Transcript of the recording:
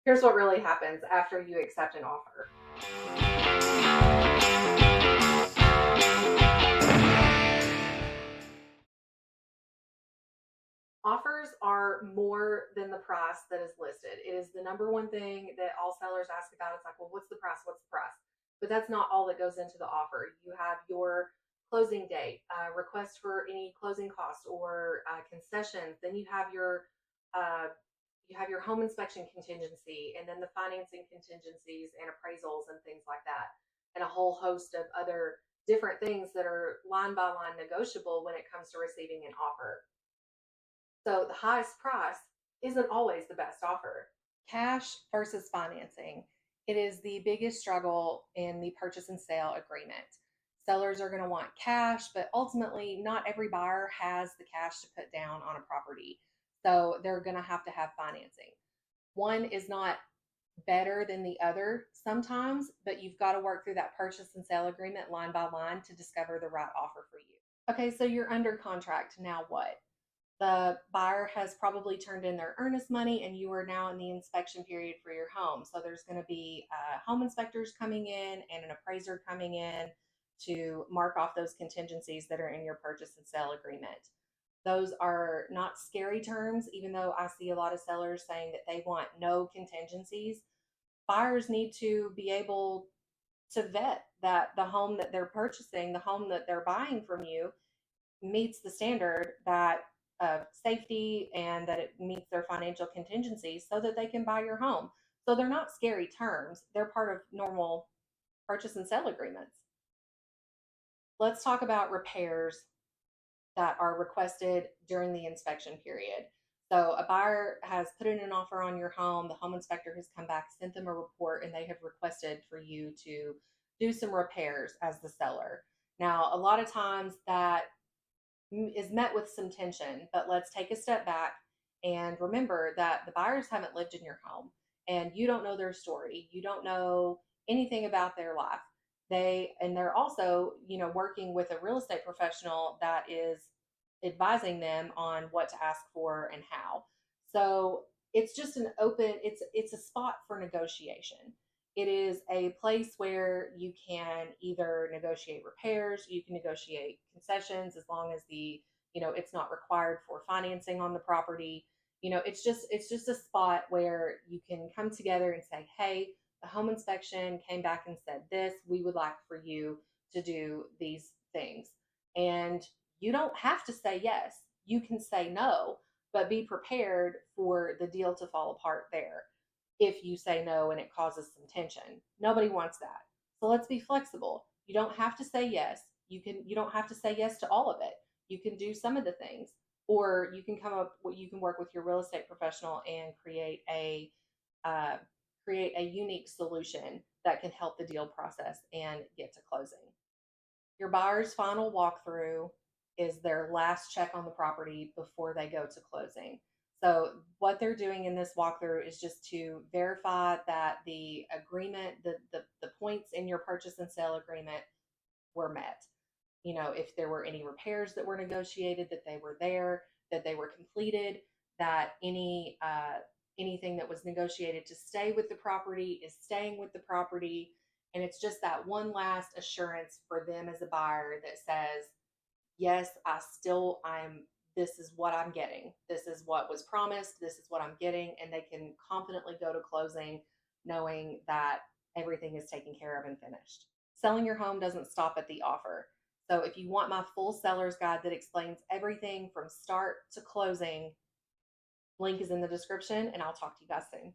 Here's what really happens after you accept an offer. Offers are more than the price that is listed. It is the number one thing that all sellers ask about. It's like, well, what's the price? What's the price? But that's not all that goes into the offer. You have your closing date, request for any closing costs or concessions. Then uh, you have your home inspection contingency, and then the financing contingencies and appraisals and things like that, and a whole host of other different things that are line by line negotiable when it comes to receiving an offer. So the highest price isn't always the best offer. Cash versus financing. It is the biggest struggle in the purchase and sale agreement. Sellers are going to want cash, but ultimately, not every buyer has the cash to put down on a property. So they're going to have financing. One is not better than the other sometimes, but you've got to work through that purchase and sale agreement line by line to discover the right offer for you. Okay, so you're under contract. Now what? The buyer has probably turned in their earnest money and you are now in the inspection period for your home. So there's going to be home inspectors coming in and an appraiser coming in to mark off those contingencies that are in your purchase and sale agreement. Those are not scary terms, even though I see a lot of sellers saying that they want no contingencies. Buyers need to be able to vet that the home that they're purchasing, the home that they're buying from you, meets the standard that of safety and that it meets their financial contingencies so that they can buy your home. So they're not scary terms. They're part of normal purchase and sale agreements. Let's talk about repairs that are requested during the inspection period. So a buyer has put in an offer on your home, the home inspector has come back, sent them a report, and they have requested for you to do some repairs as the seller. Now, a lot of times that is met with some tension, but let's take a step back and remember that the buyers haven't lived in your home and you don't know their story. You don't know anything about their life. They're also, working with a real estate professional that is advising them on what to ask for and how. So it's just it's a spot for negotiation. It is a place where you can either negotiate repairs, you can negotiate concessions as long as it's not required for financing on the property. It's just a spot where you can come together and say, "Hey, the home inspection came back and said this. We would like for you to do these things." And you don't have to say yes. You can say no, but be prepared for the deal to fall apart there if you say no and it causes some tension. Nobody wants that. So let's be flexible. You don't have to say yes. You don't have to say yes to all of it. You can do some of the things, or you can work with your real estate professional and uh, create a unique solution that can help the deal process and get to closing. Your buyer's final walkthrough is their last check on the property before they go to closing. So, what they're doing in this walkthrough is just to verify that the agreement, the points in your purchase and sale agreement were met. If there were any repairs that were negotiated, that they were there, that they were completed, that anything that was negotiated to stay with the property is staying with the property. And it's just that one last assurance for them as a buyer that says, yes, this is what I'm getting. This is what was promised. This is what I'm getting. And they can confidently go to closing knowing that everything is taken care of and finished. Selling your home doesn't stop at the offer. So if you want my full seller's guide that explains everything from start to closing, link is in the description, and I'll talk to you guys soon.